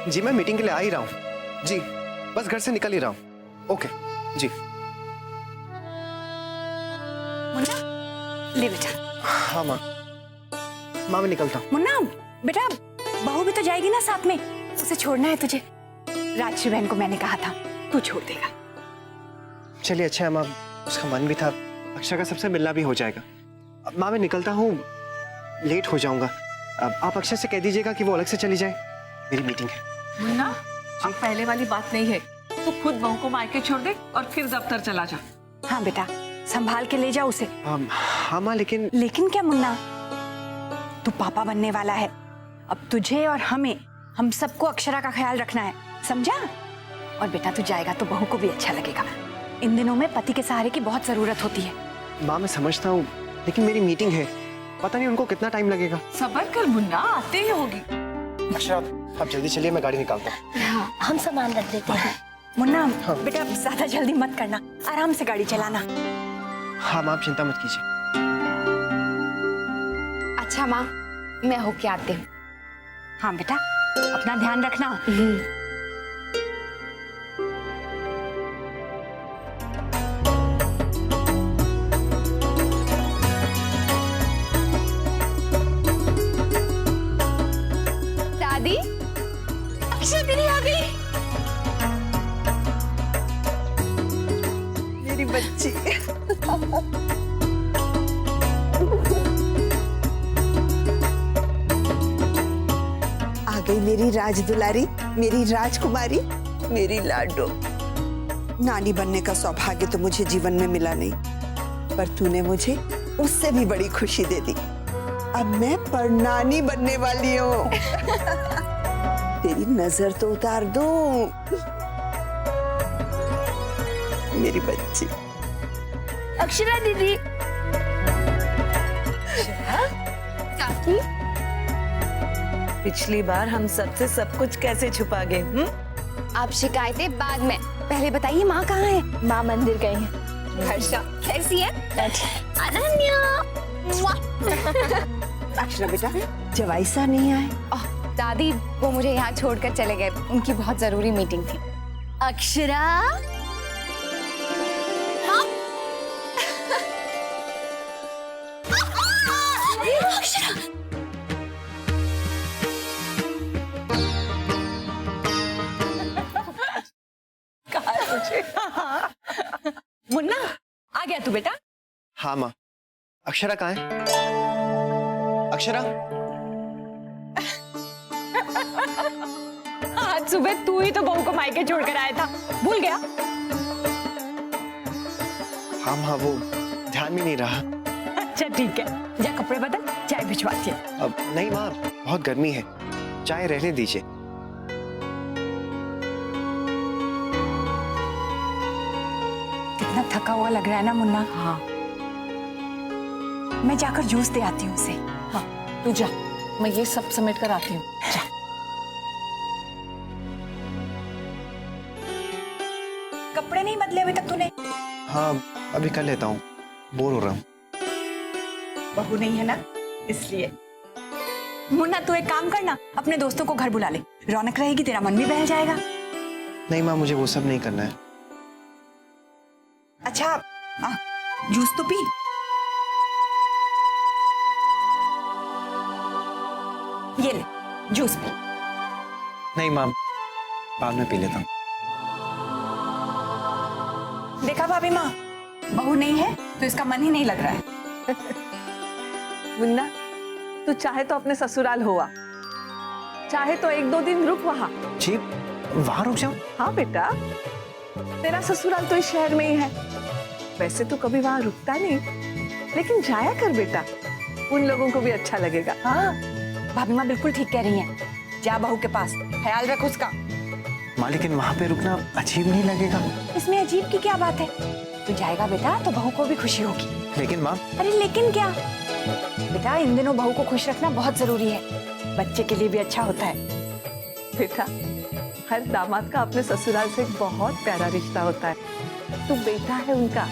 जी मैं मीटिंग के लिए आ ही रहा हूँ जी, बस घर से निकल ही रहा हूँ। ओके जी। मुन्ना ले बेटा। हाँ माँ, मैं निकलता हूँ। मुन्ना बेटा, बहू भी तो जाएगी ना साथ में, उसे छोड़ना है तुझे। राजश्री बहन को मैंने कहा था तू छोड़ देगा। चलिए अच्छा है माँ, उसका मन भी था, अक्षरा का सबसे मिलना भी हो जाएगा। अब माँ मैं निकलता हूँ, लेट हो जाऊंगा। अब आप अक्षरा से कह दीजिएगा कि वो अलग से चली जाए, मेरी मीटिंग है। मुन्ना अब पहले वाली बात नहीं है, तू खुद बहू को मायके छोड़ दे और फिर दफ्तर चला जा। हाँ बेटा, संभाल के ले जा उसे। हाँ माँ, लेकिन क्या मुन्ना, तू पापा बनने वाला है। अब तुझे और हमें, हम सबको अक्षरा का ख्याल रखना है, समझा? और बेटा तू जाएगा तो बहू को भी अच्छा लगेगा। इन दिनों में पति के सहारे की बहुत जरूरत होती है। माँ मैं समझता हूँ, लेकिन मेरी मीटिंग है, पता नहीं उनको कितना टाइम लगेगा। सब्र कर मुन्ना, आते ही होगी। अच्छा आप जल्दी चलिए, मैं गाड़ी निकालता हूँ। हाँ, हम सामान रख देते हैं। मुन्ना हाँ। बेटा ज्यादा जल्दी मत करना, आराम से गाड़ी चलाना। हाँ माँ आप चिंता मत कीजिए। अच्छा माँ, मैं होके आती हूँ। हाँ बेटा, अपना ध्यान रखना। दादी, अक्षरा दीदी आ गई। मेरी बच्ची। आ गई मेरी राज दुलारी, मेरी राजकुमारी, मेरी लाडो। नानी बनने का सौभाग्य तो मुझे जीवन में मिला नहीं, पर तूने मुझे उससे भी बड़ी खुशी दे दी। अब मैं परनानी बनने वाली हूँ। तेरी नजर तो उतार दूं, मेरी बच्ची। अक्षरा दीदी। काकी, पिछली बार हम सबसे सब कुछ कैसे छुपा गए? आप शिकायतें बाद में, पहले बताइए माँ कहाँ है? माँ मंदिर गई हैं। हर्षा कैसी है? अनन्या। अक्षरा बेटा, जवाई सा नहीं आए? ओह, दादी वो मुझे यहाँ छोड़कर चले गए, उनकी बहुत जरूरी मीटिंग थी। अक्षरा, अक्षरा। मुन्ना आ गया तू बेटा? हाँ माँ, अक्षरा कहाँ है? अक्षरा, आज सुबह तू ही तो बहू को मायके छोड़कर आया था, भूल गया? हाँ माँ वो ध्यान में नहीं रहा। अच्छा ठीक है, जा कपड़े बदल, चाय भिजवाती है। अब नहीं माँ, बहुत गर्मी है, चाय रहने दीजिए। कितना थका हुआ लग रहा है ना मुन्ना? हाँ मैं जाकर जूस दे आती हूँ उसे। हाँ, तू जा, मैं ये सब समेट कर आती हूँ। जा। कपड़े नहीं बदले अभी तक तूने? हाँ अभी कर लेता हूँ, बोर हो रहा हूँ। बहू नहीं है ना, इसलिए। मुन्ना तू एक काम करना, अपने दोस्तों को घर बुला ले, रौनक रहेगी, तेरा मन भी बहल जाएगा। नहीं माँ, मुझे वो सब नहीं करना है। अच्छा जूस तो पी। ये ले जूस पी। नहीं माँ, बाद में पी लेता हूँ। देखा भाभी माँ, बहू नहीं है तो इसका मन ही नहीं लग रहा है। मुन्ना तू चाहे तो अपने ससुराल हुआ, चाहे तो 1-2 दिन रुक वहाँ। जी वहाँ रुक जाऊँ? हाँ बेटा, तेरा ससुराल तो इस शहर में ही है। वैसे तो कभी वहाँ रुकता नहीं, लेकिन जाया कर बेटा, उन लोगों को भी अच्छा लगेगा। हाँ भाभी माँ बिल्कुल ठीक कह रही हैं, जा बहू के पास, ख्याल रख उसका। माँ लेकिन वहाँ पे रुकना अजीब नहीं लगेगा? इसमें अजीब की क्या बात है? तू जाएगा बेटा तो बहू को भी खुशी होगी। लेकिन माँ। अरे लेकिन क्या बेटा, इन दिनों बहू को खुश रखना बहुत जरूरी है, बच्चे के लिए भी अच्छा होता है। बेटा, हर दामाद का अपने ससुराल से एक बहुत प्यारा रिश्ता होता है। तू बेटा है उनका।